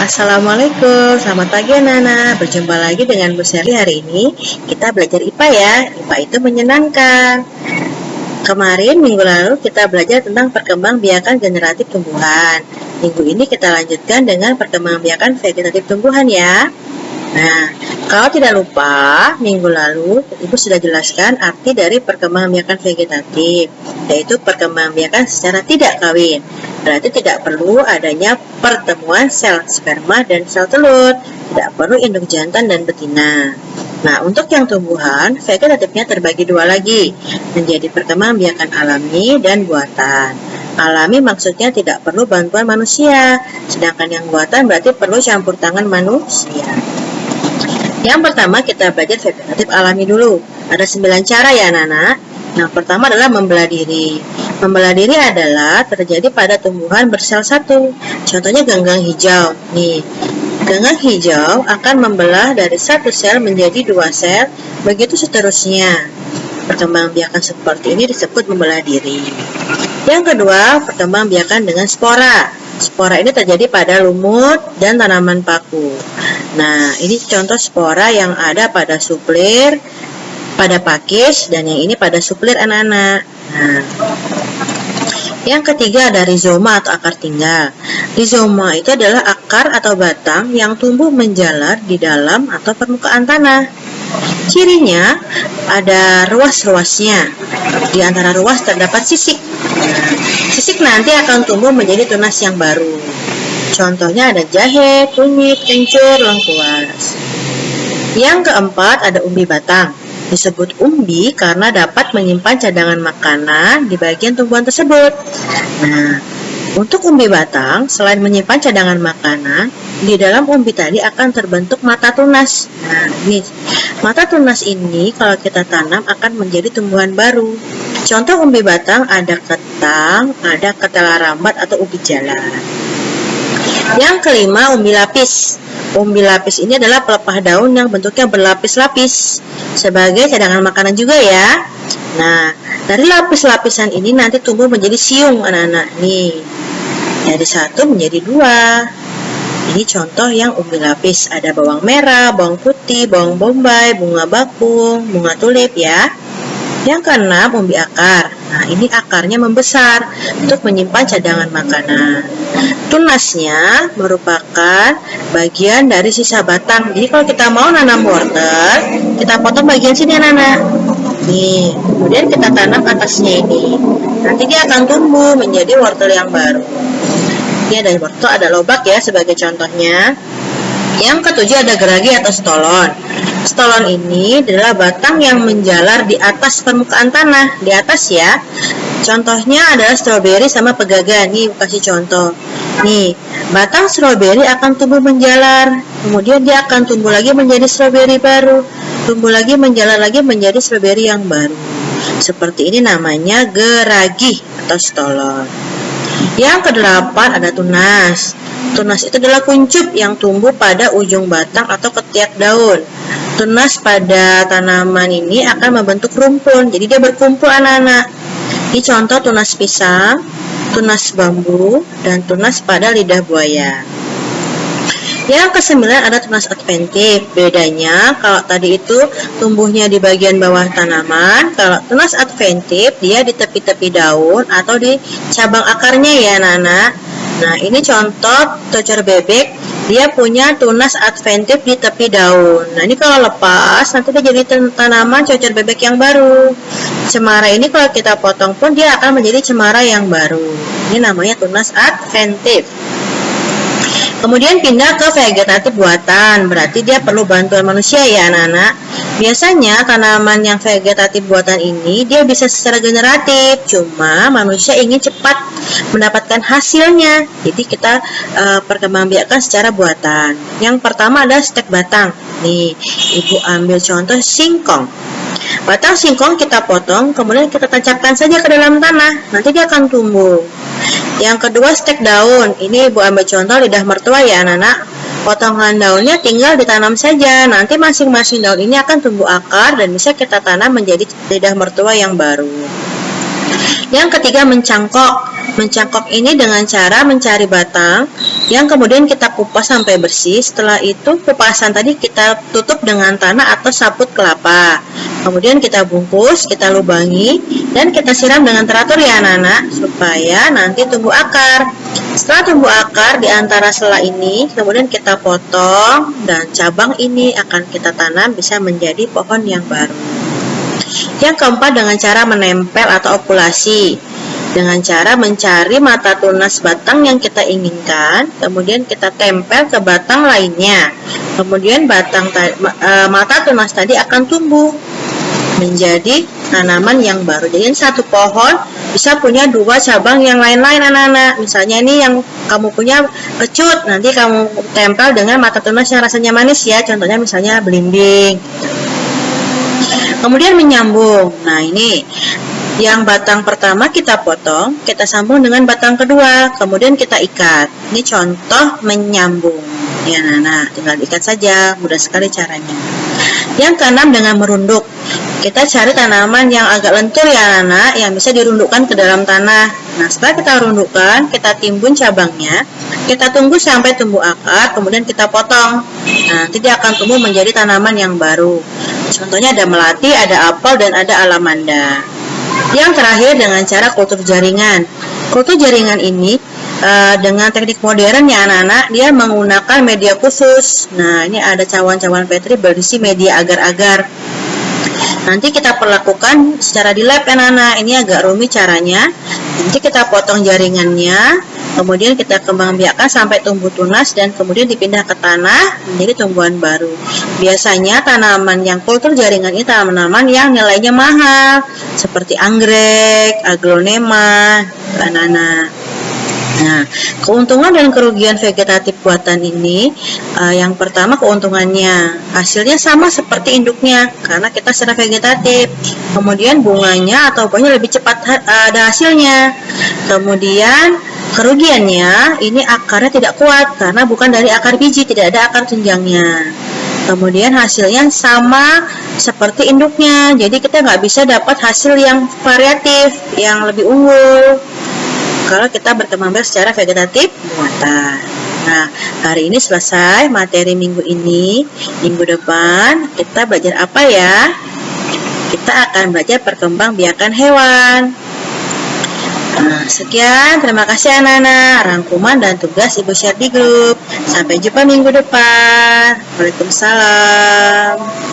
Assalamualaikum, selamat pagi anak-anak. Berjumpa lagi dengan Bu Sherly. Hari ini kita belajar IPA ya. IPA itu menyenangkan. Kemarin minggu lalu kita belajar tentang perkembangbiakan generatif tumbuhan. Minggu ini kita lanjutkan dengan perkembangbiakan vegetatif tumbuhan ya. Nah, kalau tidak lupa, minggu lalu Ibu sudah jelaskan arti dari perkembangbiakan vegetatif, yaitu perkembangbiakan secara tidak kawin. Berarti tidak perlu adanya pertemuan sel sperma dan sel telur, tidak perlu induk jantan dan betina. Nah, untuk yang tumbuhan, vegetatifnya terbagi dua lagi, menjadi perkembangbiakan alami dan buatan. Alami maksudnya tidak perlu bantuan manusia, sedangkan yang buatan berarti perlu campur tangan manusia. Yang pertama kita belajar vegetatif alami dulu. Ada 9 cara ya anak-anak. Yang pertama adalah membelah diri. Membelah diri adalah terjadi pada tumbuhan bersel satu. Contohnya ganggang hijau. Nih, ganggang hijau akan membelah dari satu sel menjadi 2 sel, begitu seterusnya. Perkembangbiakan seperti ini disebut membelah diri. Yang kedua, perkembangbiakan dengan spora. Spora ini terjadi pada lumut dan tanaman paku. Nah, ini contoh spora yang ada pada suplir, pada pakis, dan yang ini pada suplir anak-anak. Nah, yang ketiga ada rizoma atau akar tinggal. Rizoma itu adalah akar atau batang yang tumbuh menjalar di dalam atau permukaan tanah. Cirinya ada ruas-ruasnya. Di antara ruas terdapat sisik. Sisik nanti akan tumbuh menjadi tunas yang baru. Contohnya ada jahe, kunyit, kencur, lengkuas. Yang keempat ada umbi batang. Disebut umbi karena dapat menyimpan cadangan makanan di bagian tumbuhan tersebut. Nah, untuk umbi batang, selain menyimpan cadangan makanan, di dalam umbi tadi akan terbentuk mata tunas. Nah, ini mata tunas ini kalau kita tanam akan menjadi tumbuhan baru. Contoh umbi batang ada ketang, ada ketela rambat atau ubi jalar. Yang kelima, umbi lapis. Umbi lapis ini adalah pelepah daun yang bentuknya berlapis-lapis, sebagai cadangan makanan juga ya. Nah, dari lapis-lapisan ini nanti tumbuh menjadi siung anak-anak. Nih, dari 1 menjadi 2. Ini contoh yang umbi lapis. Ada bawang merah, bawang putih, bawang bombay, bunga bakung, bunga tulip ya. Yang keenam, umbi akar. Nah, ini akarnya membesar untuk menyimpan cadangan makanan. Tunasnya merupakan bagian dari sisa batang. Jadi kalau kita mau nanam wortel, kita potong bagian sini anak-anak. Nih, kemudian kita tanam atasnya ini. Nanti dia akan tumbuh menjadi wortel yang baru. Ini ada wortel, ada lobak ya sebagai contohnya. Yang ketujuh ada geragi atau stolon. Stolon ini adalah batang yang menjalar di atas permukaan tanah, di atas ya. Contohnya adalah stroberi sama pegagan. Nih, kasih contoh. Nih, batang stroberi akan tumbuh menjalar. Kemudian dia akan tumbuh lagi menjadi stroberi baru. Tumbuh lagi menjalar lagi menjadi stroberi yang baru. Seperti ini namanya geragi atau stolon. Yang kedelapan ada tunas. Tunas itu adalah kuncup yang tumbuh pada ujung batang atau ketiak daun. Tunas pada tanaman ini akan membentuk rumpun, jadi dia berkumpul anak-anak. Ini contoh tunas pisang, tunas bambu, dan tunas pada lidah buaya. Yang kesembilan ada tunas adventif. Bedanya kalau tadi itu tumbuhnya di bagian bawah tanaman, kalau tunas adventif dia di tepi-tepi daun atau di cabang akarnya ya anak-anak. Nah, ini contoh cocor bebek, dia punya tunas adventif di tepi daun. Nah, ini kalau lepas nanti dia jadi tanaman cocor bebek yang baru. Cemara ini kalau kita potong pun dia akan menjadi cemara yang baru. Ini namanya tunas adventif. Kemudian pindah ke vegetatif buatan, berarti dia perlu bantuan manusia ya anak-anak. Biasanya tanaman yang vegetatif buatan ini dia bisa secara generatif, cuma manusia ingin cepat mendapatkan hasilnya. Jadi kita perkembangbiakan secara buatan. Yang pertama adalah stek batang. Nih, Ibu ambil contoh singkong. Batang singkong kita potong, kemudian kita tancapkan saja ke dalam tanah, nanti dia akan tumbuh. Yang kedua stek daun. Ini Ibu ambil contoh lidah mertua ya anak-anak. Potongan daunnya tinggal ditanam saja. Nanti masing-masing daun ini akan tumbuh akar dan bisa kita tanam menjadi lidah mertua yang baru. Yang ketiga mencangkok. Mencangkok ini dengan cara mencari batang, yang kemudian kita kupas sampai bersih. Setelah itu kupasan tadi kita tutup dengan tanah atau saput kelapa. Kemudian kita bungkus, kita lubangi, dan kita siram dengan teratur ya anak-anak, supaya nanti tumbuh akar. Setelah tumbuh akar di antara sela ini, kemudian kita potong, dan cabang ini akan kita tanam bisa menjadi pohon yang baru. Yang keempat, dengan cara menempel atau okulasi. Dengan cara mencari mata tunas batang yang kita inginkan, kemudian kita tempel ke batang lainnya. Kemudian mata tunas tadi akan tumbuh menjadi tanaman yang baru. Jadi satu pohon bisa punya dua cabang yang lain-lain anak-anak. Misalnya ini yang kamu punya kecut, nanti kamu tempel dengan mata tunas yang rasanya manis ya. Contohnya misalnya belimbing. Kemudian menyambung. Nah ini yang batang pertama kita potong, kita sambung dengan batang kedua, kemudian kita ikat. Ini contoh menyambung. Ya Nana, tinggal ikat saja, mudah sekali caranya. Yang keenam, dengan merunduk. Kita cari tanaman yang agak lentur ya Nana, yang bisa dirundukkan ke dalam tanah. Nah setelah kita rundukkan, kita timbun cabangnya, kita tunggu sampai tumbuh akar, kemudian kita potong. Nah nanti dia akan tumbuh menjadi tanaman yang baru. Contohnya ada melati, ada apel, dan ada alamanda. Yang terakhir, dengan cara kultur jaringan. Kultur jaringan ini dengan teknik modern ya anak-anak, dia menggunakan media khusus. Nah ini ada cawan-cawan petri berisi media agar-agar. Nanti kita perlakukan secara di lab ya anak-anak. Ini agak rumit caranya. Nanti kita potong jaringannya, kemudian kita kembang biakkan sampai tumbuh tunas, dan kemudian dipindah ke tanah menjadi tumbuhan baru. Biasanya tanaman yang kultur jaringan ini tanaman yang nilainya mahal, seperti anggrek, aglonema, anak-anak. Nah, keuntungan dan kerugian vegetatif buatan ini, yang pertama keuntungannya, hasilnya sama seperti induknya karena kita secara vegetatif. Kemudian bunganya atau buahnya lebih cepat ada hasilnya. Kemudian kerugiannya, ini akarnya tidak kuat karena bukan dari akar biji, tidak ada akar tunjangnya. Kemudian hasilnya sama seperti induknya, jadi kita nggak bisa dapat hasil yang variatif, yang lebih unggul kalau kita berkembang biak secara vegetatif buatan. Nah, hari ini selesai materi minggu ini. Minggu depan kita belajar apa ya? Kita akan belajar perkembangbiakan hewan. Nah, sekian, terima kasih anak-anak. Rangkuman dan tugas Ibu share di grup. Sampai jumpa minggu depan. Waalaikumsalam.